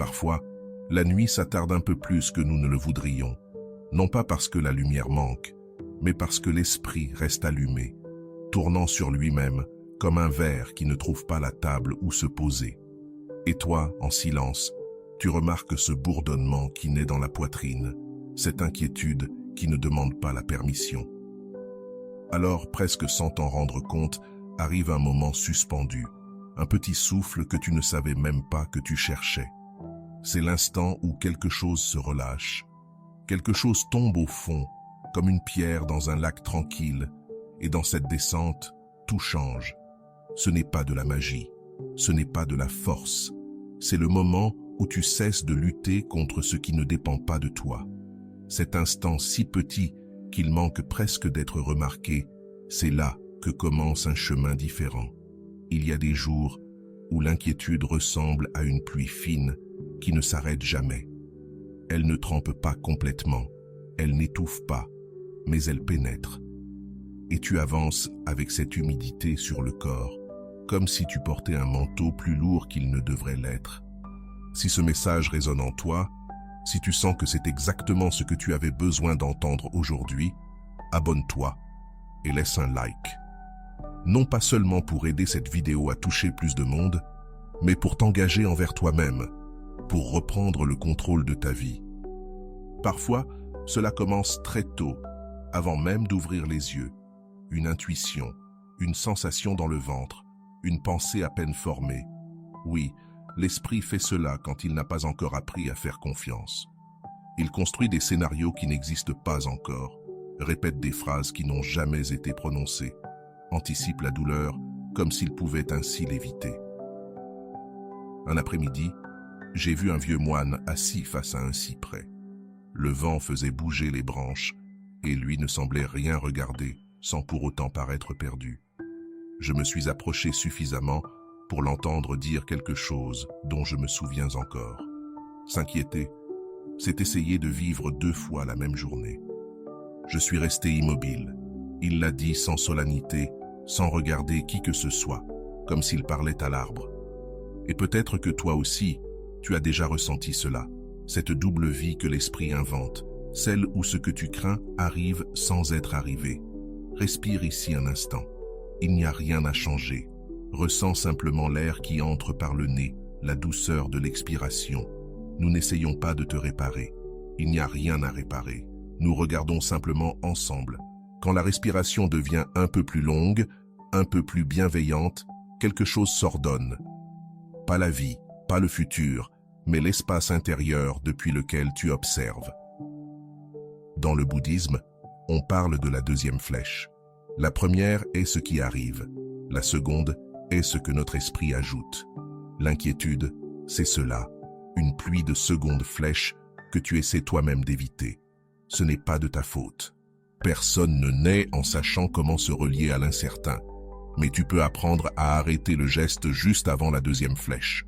Parfois, la nuit s'attarde un peu plus que nous ne le voudrions, non pas parce que la lumière manque, mais parce que l'esprit reste allumé, tournant sur lui-même comme un ver qui ne trouve pas la table où se poser. Et toi, en silence, tu remarques ce bourdonnement qui naît dans la poitrine, cette inquiétude qui ne demande pas la permission. Alors, presque sans t'en rendre compte, arrive un moment suspendu, un petit souffle que tu ne savais même pas que tu cherchais. C'est l'instant où quelque chose se relâche. Quelque chose tombe au fond, comme une pierre dans un lac tranquille, et dans cette descente, tout change. Ce n'est pas de la magie, ce n'est pas de la force. C'est le moment où tu cesses de lutter contre ce qui ne dépend pas de toi. Cet instant si petit qu'il manque presque d'être remarqué, c'est là que commence un chemin différent. Il y a des jours où l'inquiétude ressemble à une pluie fine qui ne s'arrête jamais. Elle ne trempe pas complètement, elle n'étouffe pas, mais elle pénètre. Et tu avances avec cette humidité sur le corps, comme si tu portais un manteau plus lourd qu'il ne devrait l'être. Si ce message résonne en toi, si tu sens que c'est exactement ce que tu avais besoin d'entendre aujourd'hui, abonne-toi et laisse un like. Non pas seulement pour aider cette vidéo à toucher plus de monde, mais pour t'engager envers toi-même, pour reprendre le contrôle de ta vie. Parfois, cela commence très tôt, avant même d'ouvrir les yeux. Une intuition, une sensation dans le ventre, une pensée à peine formée. Oui, l'esprit fait cela quand il n'a pas encore appris à faire confiance. Il construit des scénarios qui n'existent pas encore, répète des phrases qui n'ont jamais été prononcées, anticipe la douleur comme s'il pouvait ainsi l'éviter. Un après-midi, j'ai vu un vieux moine assis face à un cyprès. Le vent faisait bouger les branches et lui ne semblait rien regarder sans pour autant paraître perdu. Je me suis approché suffisamment pour l'entendre dire quelque chose dont je me souviens encore. S'inquiéter, c'est essayer de vivre 2 fois la même journée. Je suis resté immobile. Il l'a dit sans solennité, sans regarder qui que ce soit, comme s'il parlait à l'arbre. Et peut-être que toi aussi, tu as déjà ressenti cela, cette double vie que l'esprit invente, celle où ce que tu crains arrive sans être arrivé. Respire ici un instant. Il n'y a rien à changer. Ressens simplement l'air qui entre par le nez, la douceur de l'expiration. Nous n'essayons pas de te réparer. Il n'y a rien à réparer. Nous regardons simplement ensemble. Quand la respiration devient un peu plus longue, un peu plus bienveillante, quelque chose s'ordonne. Pas la vie, pas le futur, mais l'espace intérieur depuis lequel tu observes. Dans le bouddhisme, on parle de la 2e flèche. La première est ce qui arrive. La seconde est ce que notre esprit ajoute. L'inquiétude, c'est cela, une pluie de secondes flèches que tu essaies toi-même d'éviter. Ce n'est pas de ta faute. Personne ne naît en sachant comment se relier à l'incertain. Mais tu peux apprendre à arrêter le geste juste avant la 2e flèche.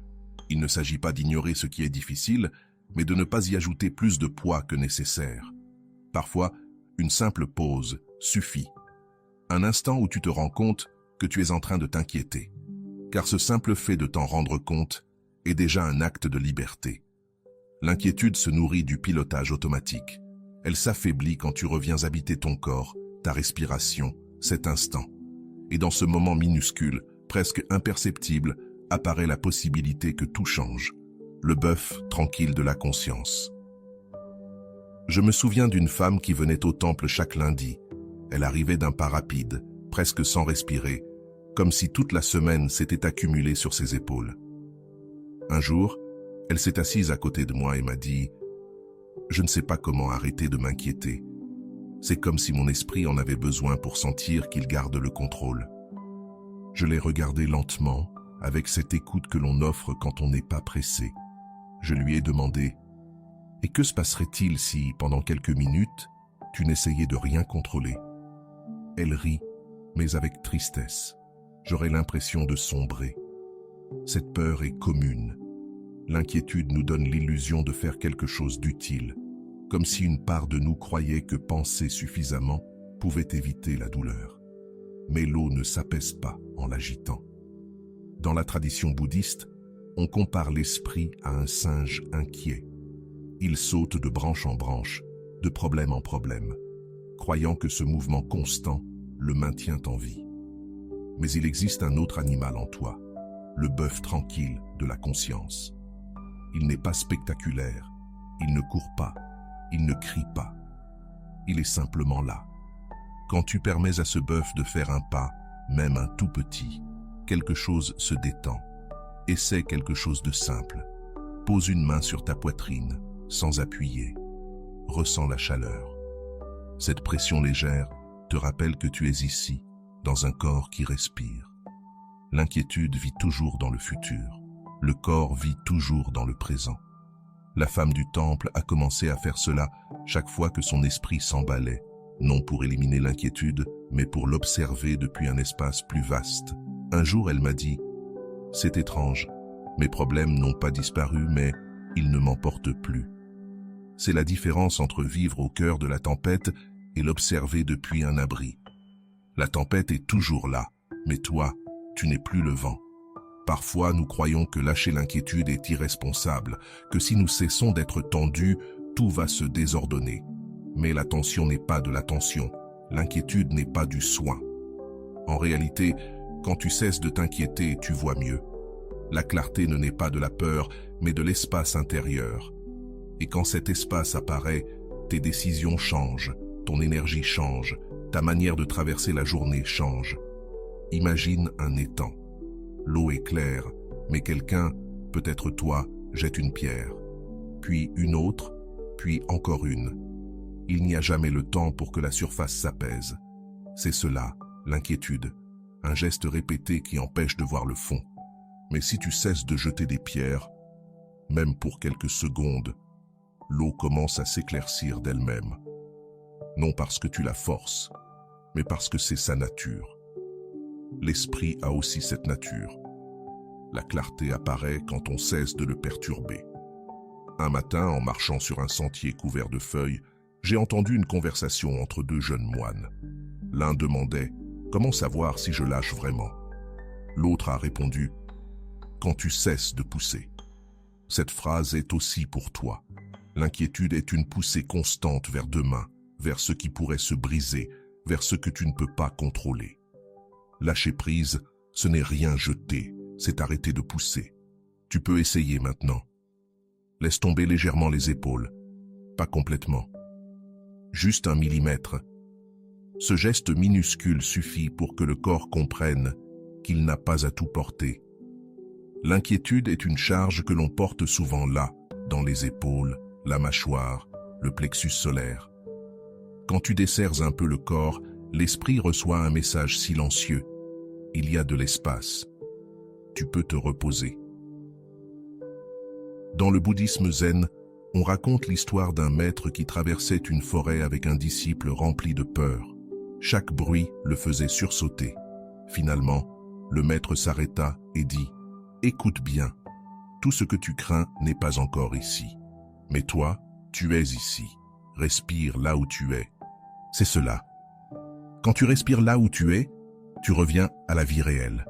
Il ne s'agit pas d'ignorer ce qui est difficile, mais de ne pas y ajouter plus de poids que nécessaire. Parfois, une simple pause suffit. Un instant où tu te rends compte que tu es en train de t'inquiéter. Car ce simple fait de t'en rendre compte est déjà un acte de liberté. L'inquiétude se nourrit du pilotage automatique. Elle s'affaiblit quand tu reviens habiter ton corps, ta respiration, cet instant. Et dans ce moment minuscule, presque imperceptible, apparaît la possibilité que tout change. Le bœuf tranquille de la conscience. Je me souviens d'une femme qui venait au temple chaque lundi. Elle arrivait d'un pas rapide, presque sans respirer, comme si toute la semaine s'était accumulée sur ses épaules. Un jour, elle s'est assise à côté de moi et m'a dit « Je ne sais pas comment arrêter de m'inquiéter. C'est comme si mon esprit en avait besoin pour sentir qu'il garde le contrôle. » Je l'ai regardée lentement, avec cette écoute que l'on offre quand on n'est pas pressé. Je lui ai demandé « Et que se passerait-il si, pendant quelques minutes, tu n'essayais de rien contrôler ?» Elle rit, mais avec tristesse. J'aurais l'impression de sombrer. Cette peur est commune. L'inquiétude nous donne l'illusion de faire quelque chose d'utile, comme si une part de nous croyait que penser suffisamment pouvait éviter la douleur. Mais l'eau ne s'apaise pas en l'agitant. Dans la tradition bouddhiste, On compare l'esprit à un singe inquiet. Il saute de branche en branche, de problème en problème, croyant que ce mouvement constant le maintient en vie. Mais il existe un autre animal en toi, le bœuf tranquille de la conscience. Il n'est pas spectaculaire, il ne court pas, il ne crie pas. Il est simplement là. Quand tu permets à ce bœuf de faire un pas, même un tout petit, quelque chose se détend. Essaie quelque chose de simple. Pose une main sur ta poitrine, sans appuyer. Ressens la chaleur. Cette pression légère te rappelle que tu es ici, dans un corps qui respire. L'inquiétude vit toujours dans le futur. Le corps vit toujours dans le présent. La femme du temple a commencé à faire cela chaque fois que son esprit s'emballait, non pour éliminer l'inquiétude, mais pour l'observer depuis un espace plus vaste. Un jour, elle m'a dit « C'est étrange, mes problèmes n'ont pas disparu, mais ils ne m'emportent plus. » C'est la différence entre vivre au cœur de la tempête et l'observer depuis un abri. La tempête est toujours là, mais toi, tu n'es plus le vent. Parfois, nous croyons que lâcher l'inquiétude est irresponsable, que si nous cessons d'être tendus, tout va se désordonner. Mais la tension n'est pas de la tension, l'inquiétude n'est pas du soin. En réalité, quand tu cesses de t'inquiéter, tu vois mieux. La clarté ne naît pas de la peur, mais de l'espace intérieur. Et quand cet espace apparaît, tes décisions changent, ton énergie change, ta manière de traverser la journée change. Imagine un étang. L'eau est claire, mais quelqu'un, peut-être toi, jette une pierre. Puis une autre, puis encore une. Il n'y a jamais le temps pour que la surface s'apaise. C'est cela, l'inquiétude, un geste répété qui empêche de voir le fond. Mais si tu cesses de jeter des pierres, même pour quelques secondes, l'eau commence à s'éclaircir d'elle-même. Non parce que tu la forces, mais parce que c'est sa nature. L'esprit a aussi cette nature. La clarté apparaît quand on cesse de le perturber. Un matin, en marchant sur un sentier couvert de feuilles, j'ai entendu une conversation entre deux jeunes moines. L'un demandait « Comment savoir si je lâche vraiment ?» L'autre a répondu « Quand tu cesses de pousser ». Cette phrase est aussi pour toi. L'inquiétude est une poussée constante vers demain, vers ce qui pourrait se briser, vers ce que tu ne peux pas contrôler. Lâcher prise, ce n'est rien jeter, c'est arrêter de pousser. Tu peux essayer maintenant. Laisse tomber légèrement les épaules, pas complètement. Juste 1 millimètre. Ce geste minuscule suffit pour que le corps comprenne qu'il n'a pas à tout porter. L'inquiétude est une charge que l'on porte souvent là, dans les épaules, la mâchoire, le plexus solaire. Quand tu desserres un peu le corps, l'esprit reçoit un message silencieux. Il y a de l'espace. Tu peux te reposer. Dans le bouddhisme zen, on raconte l'histoire d'un maître qui traversait une forêt avec un disciple rempli de peur. Chaque bruit le faisait sursauter. Finalement, le maître s'arrêta et dit « Écoute bien, tout ce que tu crains n'est pas encore ici. Mais toi, tu es ici. Respire là où tu es. » C'est cela. Quand tu respires là où tu es, tu reviens à la vie réelle,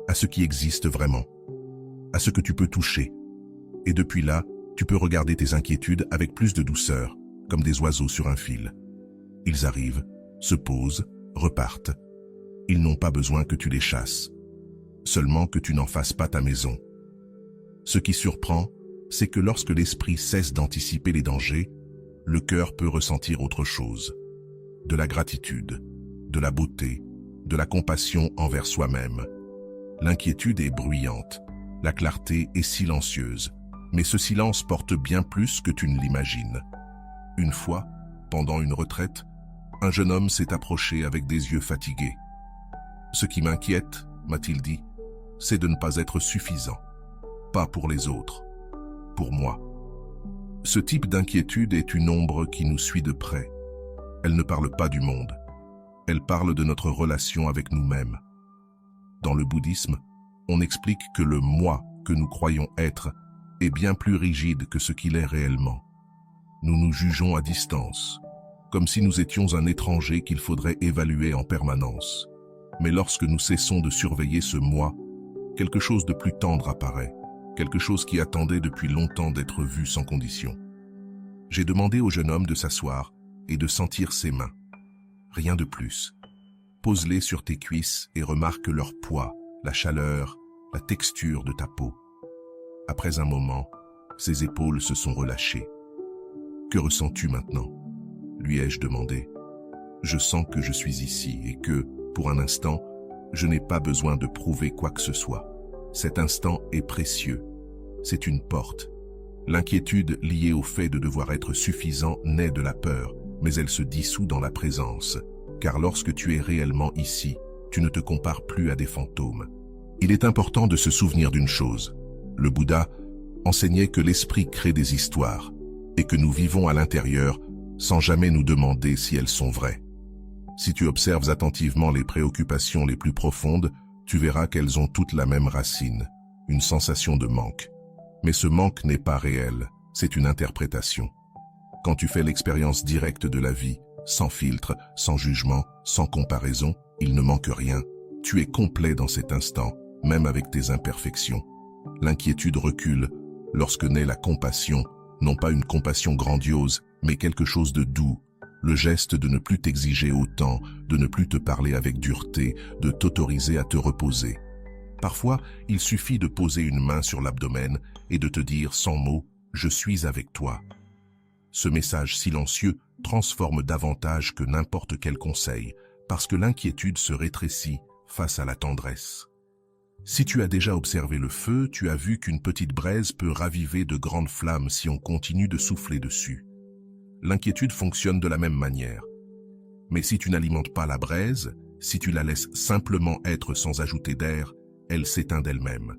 à ce qui existe vraiment, à ce que tu peux toucher. Et depuis là, tu peux regarder tes inquiétudes avec plus de douceur, comme des oiseaux sur un fil. Ils arrivent, se posent, repartent. Ils n'ont pas besoin que tu les chasses, seulement que tu n'en fasses pas ta maison. Ce qui surprend, c'est que lorsque l'esprit cesse d'anticiper les dangers, le cœur peut ressentir autre chose. De la gratitude, de la beauté, de la compassion envers soi-même. L'inquiétude est bruyante, la clarté est silencieuse, mais ce silence porte bien plus que tu ne l'imagines. Une fois, pendant une retraite, un jeune homme s'est approché avec des yeux fatigués. « Ce qui m'inquiète, m'a-t-il dit, c'est de ne pas être suffisant. Pas pour les autres, pour moi. » Ce type d'inquiétude est une ombre qui nous suit de près. Elle ne parle pas du monde. Elle parle de notre relation avec nous-mêmes. Dans le bouddhisme, on explique que le « moi » que nous croyons être est bien plus rigide que ce qu'il est réellement. Nous nous jugeons à distance, comme si nous étions un étranger qu'il faudrait évaluer en permanence. Mais lorsque nous cessons de surveiller ce « moi », quelque chose de plus tendre apparaît. quelque chose qui attendait depuis longtemps d'être vu sans condition. J'ai demandé au jeune homme de s'asseoir et de sentir ses mains. Rien de plus. Pose-les sur tes cuisses et remarque leur poids, la chaleur, la texture de ta peau. Après un moment, ses épaules se sont relâchées. « Que ressens-tu maintenant ?» lui ai-je demandé. « Je sens que je suis ici et que, pour un instant, je n'ai pas besoin de prouver quoi que ce soit. Cet instant est précieux. C'est une porte. L'inquiétude liée au fait de devoir être suffisant naît de la peur, mais elle se dissout dans la présence. Car lorsque tu es réellement ici, tu ne te compares plus à des fantômes. Il est important de se souvenir d'une chose. Le Bouddha enseignait que l'esprit crée des histoires et que nous vivons à l'intérieur sans jamais nous demander si elles sont vraies. Si tu observes attentivement les préoccupations les plus profondes, tu verras qu'elles ont toutes la même racine, une sensation de manque. Mais ce manque n'est pas réel, c'est une interprétation. Quand tu fais l'expérience directe de la vie, sans filtre, sans jugement, sans comparaison, il ne manque rien. Tu es complet dans cet instant, même avec tes imperfections. L'inquiétude recule lorsque naît la compassion, non pas une compassion grandiose, mais quelque chose de doux. Le geste de ne plus t'exiger autant, de ne plus te parler avec dureté, de t'autoriser à te reposer. Parfois, il suffit de poser une main sur l'abdomen et de te dire sans mots « Je suis avec toi ». Ce message silencieux transforme davantage que n'importe quel conseil, parce que l'inquiétude se rétrécit face à la tendresse. Si tu as déjà observé le feu, tu as vu qu'une petite braise peut raviver de grandes flammes si on continue de souffler dessus. L'inquiétude fonctionne de la même manière. Mais si tu n'alimentes pas la braise, si tu la laisses simplement être sans ajouter d'air, elle s'éteint d'elle-même.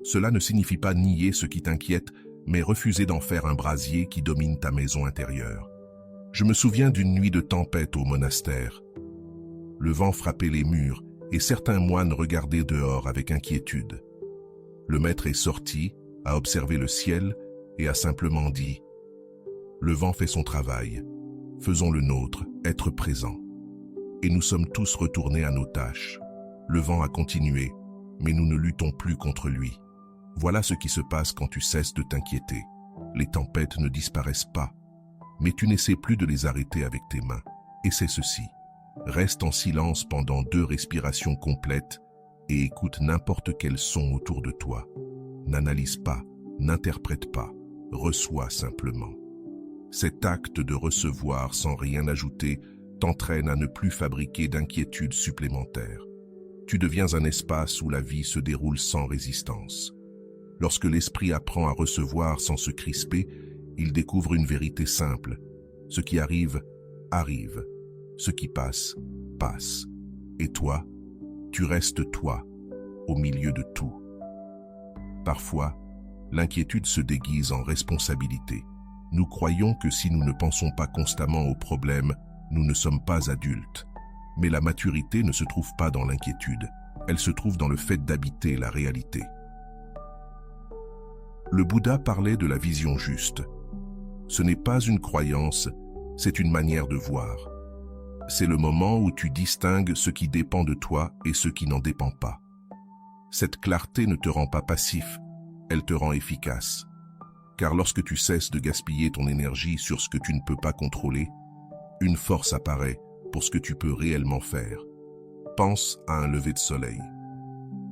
Cela ne signifie pas nier ce qui t'inquiète, mais refuser d'en faire un brasier qui domine ta maison intérieure. Je me souviens d'une nuit de tempête au monastère. Le vent frappait les murs et certains moines regardaient dehors avec inquiétude. Le maître est sorti, a observé le ciel et a simplement dit « Le vent fait son travail, faisons le nôtre, être présent. » Et nous sommes tous retournés à nos tâches. Le vent a continué, mais nous ne luttons plus contre lui. Voilà ce qui se passe quand tu cesses de t'inquiéter. Les tempêtes ne disparaissent pas, mais tu n'essaies plus de les arrêter avec tes mains. Et c'est ceci. Reste en silence pendant 2 respirations complètes et écoute n'importe quel son autour de toi. N'analyse pas, n'interprète pas, reçois simplement. Cet acte de recevoir sans rien ajouter t'entraîne à ne plus fabriquer d'inquiétudes supplémentaires. Tu deviens un espace où la vie se déroule sans résistance. Lorsque l'esprit apprend à recevoir sans se crisper, il découvre une vérité simple. Ce qui arrive, arrive. Ce qui passe, passe. Et toi, tu restes toi, au milieu de tout. Parfois, l'inquiétude se déguise en responsabilité. Nous croyons que si nous ne pensons pas constamment aux problèmes, nous ne sommes pas adultes. Mais la maturité ne se trouve pas dans l'inquiétude. Elle se trouve dans le fait d'habiter la réalité. Le Bouddha parlait de la vision juste. Ce n'est pas une croyance, c'est une manière de voir. C'est le moment où tu distingues ce qui dépend de toi et ce qui n'en dépend pas. Cette clarté ne te rend pas passif, elle te rend efficace. Car lorsque tu cesses de gaspiller ton énergie sur ce que tu ne peux pas contrôler, une force apparaît pour ce que tu peux réellement faire. Pense à un lever de soleil.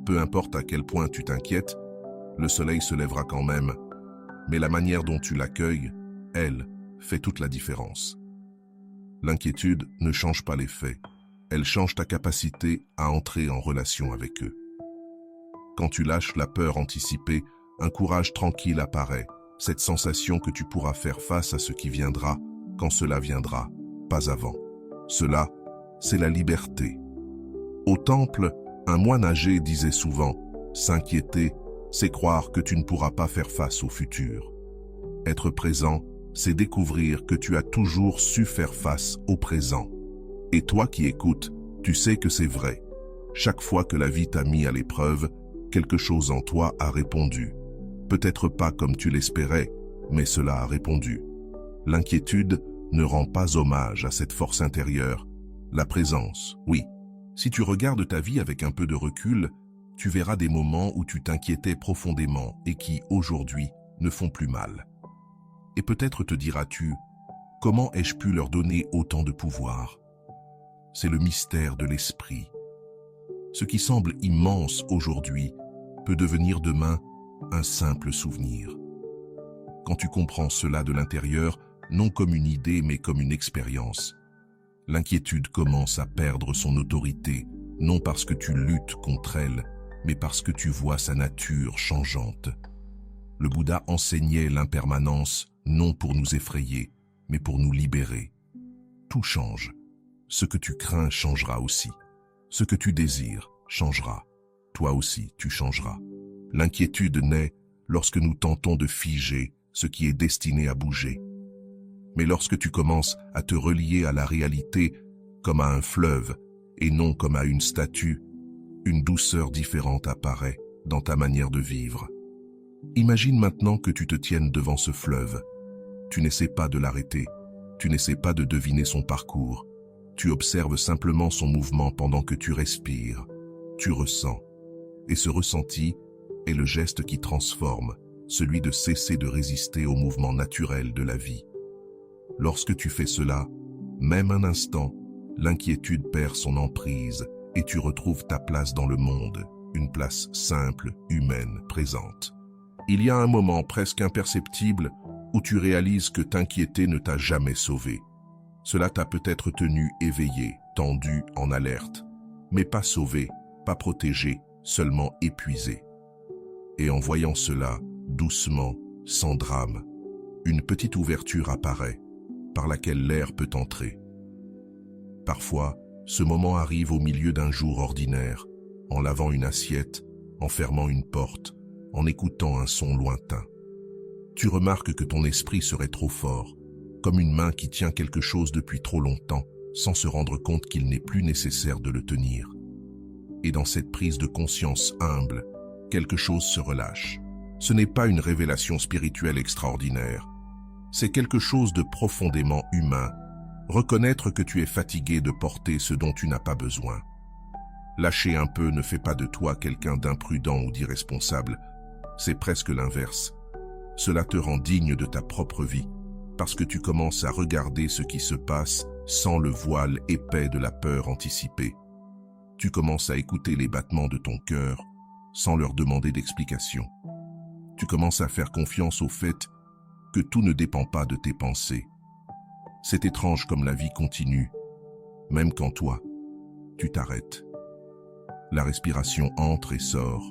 Peu importe à quel point tu t'inquiètes, le soleil se lèvera quand même, mais la manière dont tu l'accueilles, elle, fait toute la différence. L'inquiétude ne change pas les faits, elle change ta capacité à entrer en relation avec eux. Quand tu lâches la peur anticipée, un courage tranquille apparaît, cette sensation que tu pourras faire face à ce qui viendra, quand cela viendra, pas avant. Cela, c'est la liberté. Au temple, un moine âgé disait souvent « S'inquiéter, c'est croire que tu ne pourras pas faire face au futur. Être présent, c'est découvrir que tu as toujours su faire face au présent. Et toi qui écoutes, tu sais que c'est vrai. Chaque fois que la vie t'a mis à l'épreuve, quelque chose en toi a répondu. Peut-être pas comme tu l'espérais, mais cela a répondu. L'inquiétude ne rend pas hommage à cette force intérieure. La présence, oui. Si tu regardes ta vie avec un peu de recul, Tu verras des moments où tu t'inquiétais profondément et qui, aujourd'hui, ne font plus mal. Et peut-être te diras-tu, comment ai-je pu leur donner autant de pouvoir? C'est le mystère de l'esprit. Ce qui semble immense aujourd'hui peut devenir demain un simple souvenir. Quand tu comprends cela de l'intérieur, non comme une idée mais comme une expérience, l'inquiétude commence à perdre son autorité, non parce que tu luttes contre elle, mais parce que tu vois sa nature changeante. Le Bouddha enseignait l'impermanence non pour nous effrayer, mais pour nous libérer. Tout change. Ce que tu crains changera aussi. Ce que tu désires changera. Toi aussi, tu changeras. L'inquiétude naît lorsque nous tentons de figer ce qui est destiné à bouger. Mais lorsque tu commences à te relier à la réalité comme à un fleuve et non comme à une statue, une douceur différente apparaît dans ta manière de vivre. Imagine maintenant que tu te tiennes devant ce fleuve. Tu n'essaies pas de l'arrêter, tu n'essaies pas de deviner son parcours. Tu observes simplement son mouvement pendant que tu respires, tu ressens. Et ce ressenti est le geste qui transforme, celui de cesser de résister au mouvement naturel de la vie. Lorsque tu fais cela, même un instant, l'inquiétude perd son emprise et tu retrouves ta place dans le monde, une place simple, humaine, présente. Il y a un moment presque imperceptible où tu réalises que t'inquiéter ne t'a jamais sauvé. Cela t'a peut-être tenu éveillé, tendu, en alerte, mais pas sauvé, pas protégé, seulement épuisé. Et en voyant cela, doucement, sans drame, une petite ouverture apparaît, par laquelle l'air peut entrer. Parfois, ce moment arrive au milieu d'un jour ordinaire, en lavant une assiette, en fermant une porte, en écoutant un son lointain. Tu remarques que ton esprit serait trop fort, comme une main qui tient quelque chose depuis trop longtemps, sans se rendre compte qu'il n'est plus nécessaire de le tenir. Et dans cette prise de conscience humble, quelque chose se relâche. Ce n'est pas une révélation spirituelle extraordinaire. C'est quelque chose de profondément humain. Reconnaître que tu es fatigué de porter ce dont tu n'as pas besoin. Lâcher un peu ne fait pas de toi quelqu'un d'imprudent ou d'irresponsable. C'est presque l'inverse. Cela te rend digne de ta propre vie, parce que tu commences à regarder ce qui se passe sans le voile épais de la peur anticipée. Tu commences à écouter les battements de ton cœur sans leur demander d'explication. Tu commences à faire confiance au fait que tout ne dépend pas de tes pensées. C'est étrange comme la vie continue, même quand toi, tu t'arrêtes. La respiration entre et sort,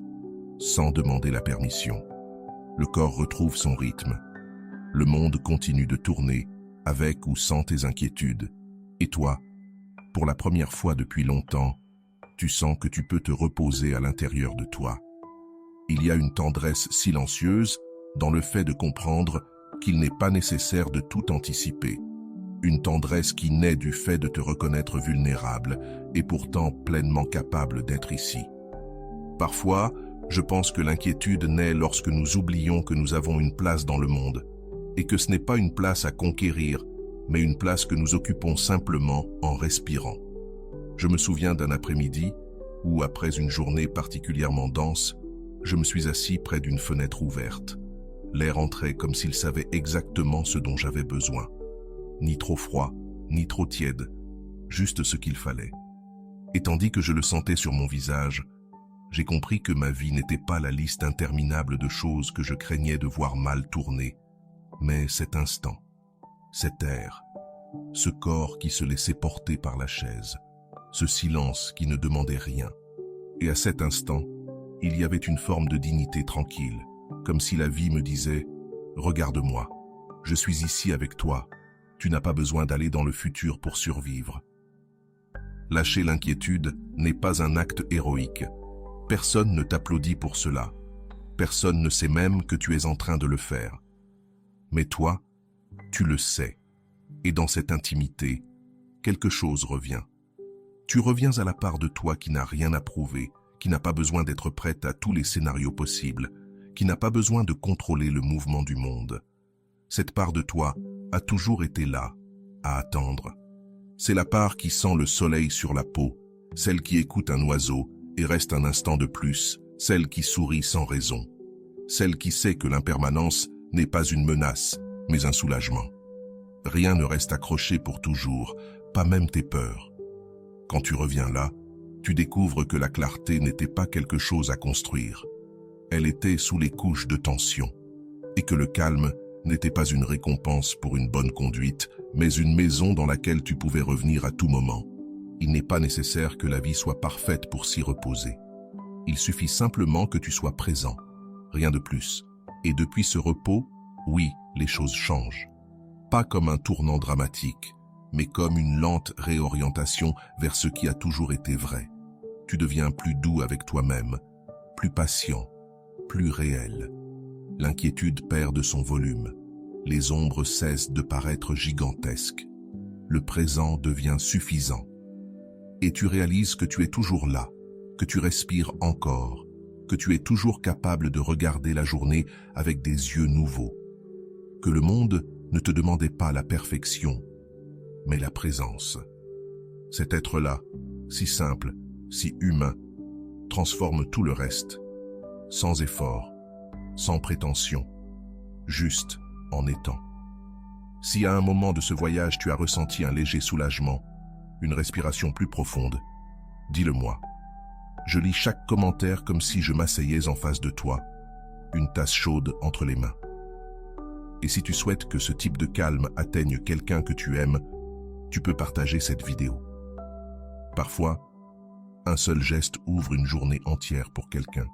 sans demander la permission. Le corps retrouve son rythme. Le monde continue de tourner, avec ou sans tes inquiétudes. Et toi, pour la première fois depuis longtemps, tu sens que tu peux te reposer à l'intérieur de toi. Il y a une tendresse silencieuse dans le fait de comprendre qu'il n'est pas nécessaire de tout anticiper. Une tendresse qui naît du fait de te reconnaître vulnérable et pourtant pleinement capable d'être ici. Parfois, je pense que l'inquiétude naît lorsque nous oublions que nous avons une place dans le monde et que ce n'est pas une place à conquérir, mais une place que nous occupons simplement en respirant. Je me souviens d'un après-midi où, après une journée particulièrement dense, je me suis assis près d'une fenêtre ouverte. L'air entrait comme s'il savait exactement ce dont j'avais besoin. Ni trop froid, ni trop tiède, juste ce qu'il fallait. Et tandis que je le sentais sur mon visage, j'ai compris que ma vie n'était pas la liste interminable de choses que je craignais de voir mal tourner, mais cet instant, cet air, ce corps qui se laissait porter par la chaise, ce silence qui ne demandait rien. Et à cet instant, il y avait une forme de dignité tranquille, comme si la vie me disait « Regarde-moi, je suis ici avec toi, tu n'as pas besoin d'aller dans le futur pour survivre. » Lâcher l'inquiétude n'est pas un acte héroïque. Personne ne t'applaudit pour cela. Personne ne sait même que tu es en train de le faire. Mais toi, tu le sais. Et dans cette intimité, quelque chose revient. Tu reviens à la part de toi qui n'a rien à prouver, qui n'a pas besoin d'être prête à tous les scénarios possibles, qui n'a pas besoin de contrôler le mouvement du monde. Cette part de toi a toujours été là, à attendre. C'est la part qui sent le soleil sur la peau, celle qui écoute un oiseau et reste un instant de plus, celle qui sourit sans raison, celle qui sait que l'impermanence n'est pas une menace, mais un soulagement. Rien ne reste accroché pour toujours, pas même tes peurs. Quand tu reviens là, tu découvres que la clarté n'était pas quelque chose à construire. Elle était sous les couches de tension, et que le calme n'était pas une récompense pour une bonne conduite, mais une maison dans laquelle tu pouvais revenir à tout moment. Il n'est pas nécessaire que la vie soit parfaite pour s'y reposer. Il suffit simplement que tu sois présent, rien de plus. Et depuis ce repos, oui, les choses changent. Pas comme un tournant dramatique, mais comme une lente réorientation vers ce qui a toujours été vrai. Tu deviens plus doux avec toi-même, plus patient, plus réel. L'inquiétude perd de son volume. Les ombres cessent de paraître gigantesques. Le présent devient suffisant. Et tu réalises que tu es toujours là, que tu respires encore, que tu es toujours capable de regarder la journée avec des yeux nouveaux, que le monde ne te demandait pas la perfection, mais la présence. Cet être-là, si simple, si humain, transforme tout le reste, sans effort, sans prétention, juste en étant. Si à un moment de ce voyage tu as ressenti un léger soulagement, une respiration plus profonde, dis-le-moi. Je lis chaque commentaire comme si je m'asseyais en face de toi, une tasse chaude entre les mains. Et si tu souhaites que ce type de calme atteigne quelqu'un que tu aimes, tu peux partager cette vidéo. Parfois, un seul geste ouvre une journée entière pour quelqu'un.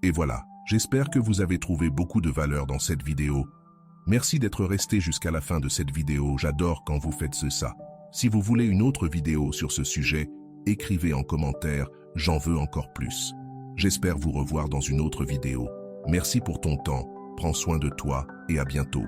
Et voilà, j'espère que vous avez trouvé beaucoup de valeur dans cette vidéo. Merci d'être resté jusqu'à la fin de cette vidéo, j'adore quand vous faites ça. Si vous voulez une autre vidéo sur ce sujet, écrivez en commentaire, j'en veux encore plus. J'espère vous revoir dans une autre vidéo. Merci pour ton temps, prends soin de toi et à bientôt.